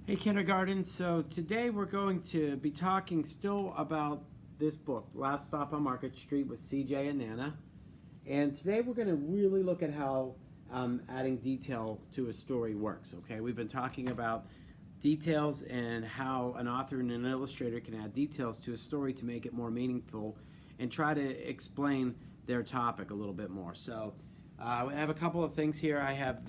Hey, kindergarten. So today we're going to be talking still about this book, Last Stop on Market Street with CJ and Nana. And today we're going to really look at how adding detail to a story works, okay? We've been talking about details and how an author and an illustrator can add details to a story to make it more meaningful and try to explain their topic a little bit more. So I have a couple of things here I have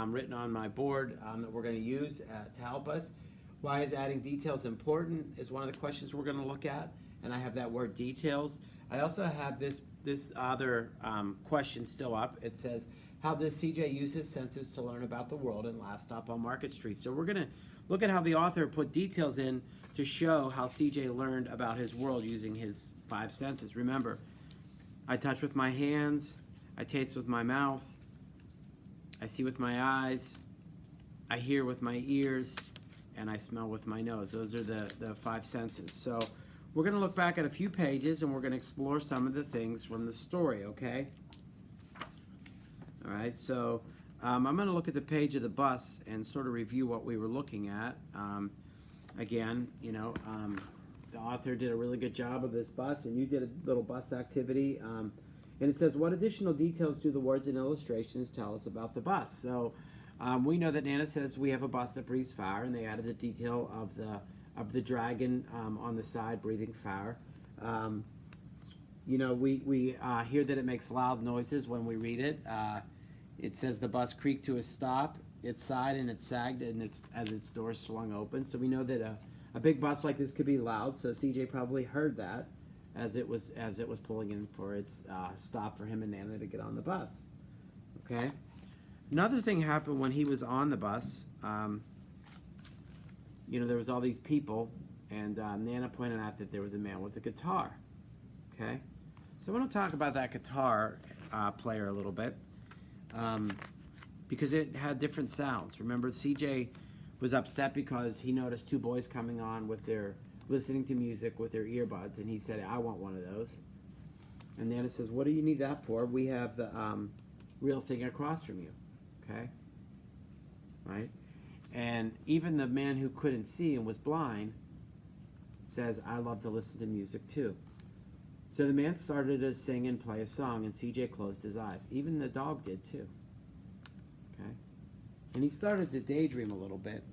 written on my board that we're going to use to help us. Why is adding details important is one of the questions we're going to look at, and I have that word details. I also have this other question still up. It says, how does CJ use his senses to learn about the world in Last Stop on Market Street? So we're going to look at how the author put details in to show how CJ learned about his world using his five senses. Remember, I touch with my hands, I taste with my mouth, I see with my eyes, I hear with my ears, and I smell with my nose. Those are the five senses. So we're going to look back at a few pages and we're going to explore some of the things from the story, okay? All right, so I'm going to look at the page of the bus and sort of review what we were looking at. Again, the author did a really good job of this bus, and you did a little bus activity. And it says, what additional details do the words and illustrations tell us about the bus? So we know that Nana says we have a bus that breathes fire, and they added the detail of the dragon on the side breathing fire. We hear that it makes loud noises when we read it. It says the bus creaked to a stop. It sighed and it sagged as its doors swung open. So we know that a big bus like this could be loud. So CJ probably heard that as it was pulling in for its stop for him and Nana to get on the bus. Okay. Another thing happened when he was on the bus. There was all these people, and Nana pointed out that there was a man with a guitar. Okay. So I want to talk about that guitar player a little bit. Because it had different sounds. Remember, CJ was upset because he noticed two boys coming on with listening to music with their earbuds, and he said, I want one of those. And Nana says, what do you need that for? We have the real thing across from you. Okay? Right? And even the man who couldn't see and was blind says, I love to listen to music too. So the man started to sing and play a song, and CJ closed his eyes. Even the dog did too. Okay? And he started to daydream a little bit.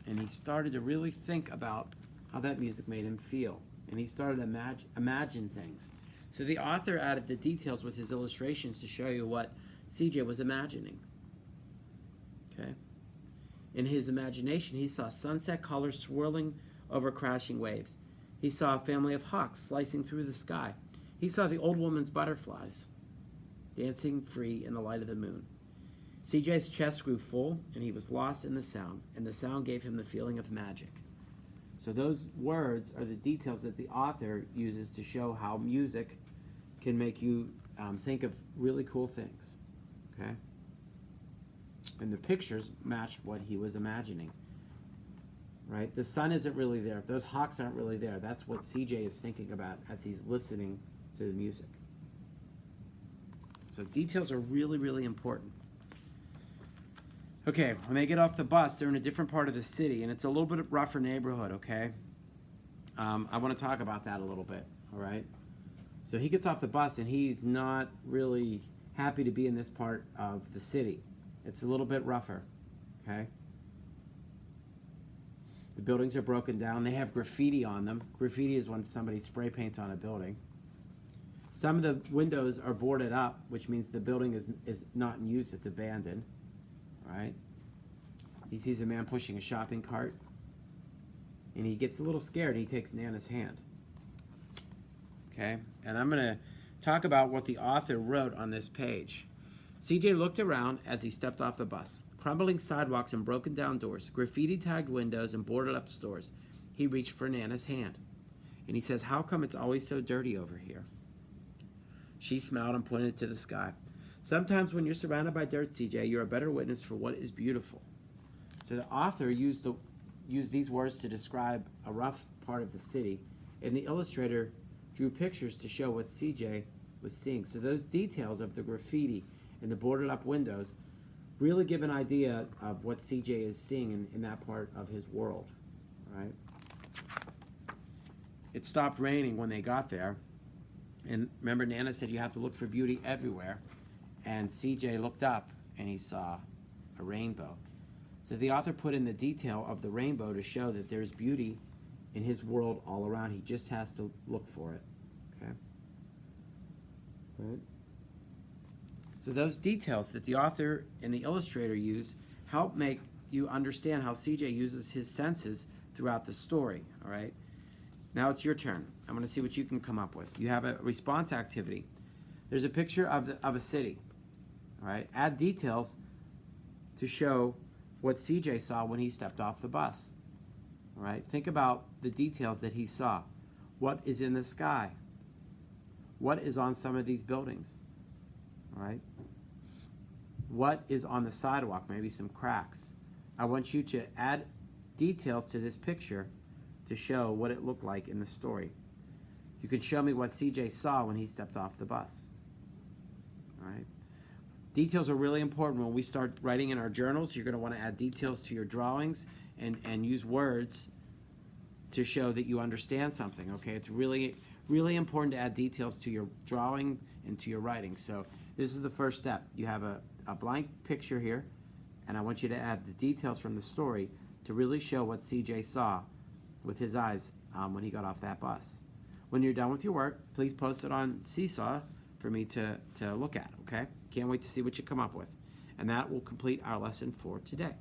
And he started to really think about how that music made him feel. And he started to imagine things. So the author added the details with his illustrations to show you what CJ was imagining. Okay? In his imagination, he saw sunset colors swirling over crashing waves. He saw a family of hawks slicing through the sky. He saw the old woman's butterflies dancing free in the light of the moon. CJ's chest grew full, and he was lost in the sound, and the sound gave him the feeling of magic. So those words are the details that the author uses to show how music can make you think of really cool things. Okay? And the pictures matched what he was imagining. Right? The sun isn't really there. Those hawks aren't really there. That's what CJ is thinking about as he's listening to the music. So details are really, really important. Okay, when they get off the bus, they're in a different part of the city, and it's a little bit rougher neighborhood, okay? I want to talk about that a little bit, all right? So he gets off the bus, and he's not really happy to be in this part of the city. It's a little bit rougher, okay? The buildings are broken down. They have graffiti on them. Graffiti is when somebody spray paints on a building. Some of the windows are boarded up, which means the building is not in use. It's abandoned. Right? He sees a man pushing a shopping cart, and he gets a little scared. He takes Nana's hand. Okay? And I'm going to talk about what the author wrote on this page. CJ looked around as he stepped off the bus. Crumbling sidewalks and broken down doors, graffiti-tagged windows and boarded-up stores. He reached for Nana's hand, and he says, how come it's always so dirty over here? She smiled and pointed to the sky. Sometimes when you're surrounded by dirt, CJ, you're a better witness for what is beautiful. So the author used these words to describe a rough part of the city, and the illustrator drew pictures to show what CJ was seeing. So those details of the graffiti and the boarded-up windows really give an idea of what CJ is seeing in that part of his world, right? It stopped raining when they got there. And remember, Nana said you have to look for beauty everywhere. And CJ looked up and he saw a rainbow. So the author put in the detail of the rainbow to show that there's beauty in his world all around. He just has to look for it. Okay? Right? So those details that the author and the illustrator use help make you understand how CJ uses his senses throughout the story. All right? Now it's your turn. I'm going to see what you can come up with. You have a response activity. There's a picture of a city. All right? Add details to show what CJ saw when he stepped off the bus. All right? Think about the details that he saw. What is in the sky? What is on some of these buildings? All right? What is on the sidewalk? Maybe some cracks. I want you to add details to this picture to show what it looked like in the story. You can show me what CJ saw when he stepped off the bus. All right? Details are really important when we start writing in our journals. You're going to want to add details to your drawings and use words to show that you understand something, okay? It's really, really important to add details to your drawing and to your writing. So this is the first step. You have a blank picture here, and I want you to add the details from the story to really show what CJ saw with his eyes when he got off that bus. When you're done with your work, please post it on Seesaw for me to look at, okay? Can't wait to see what you come up with. And that will complete our lesson for today.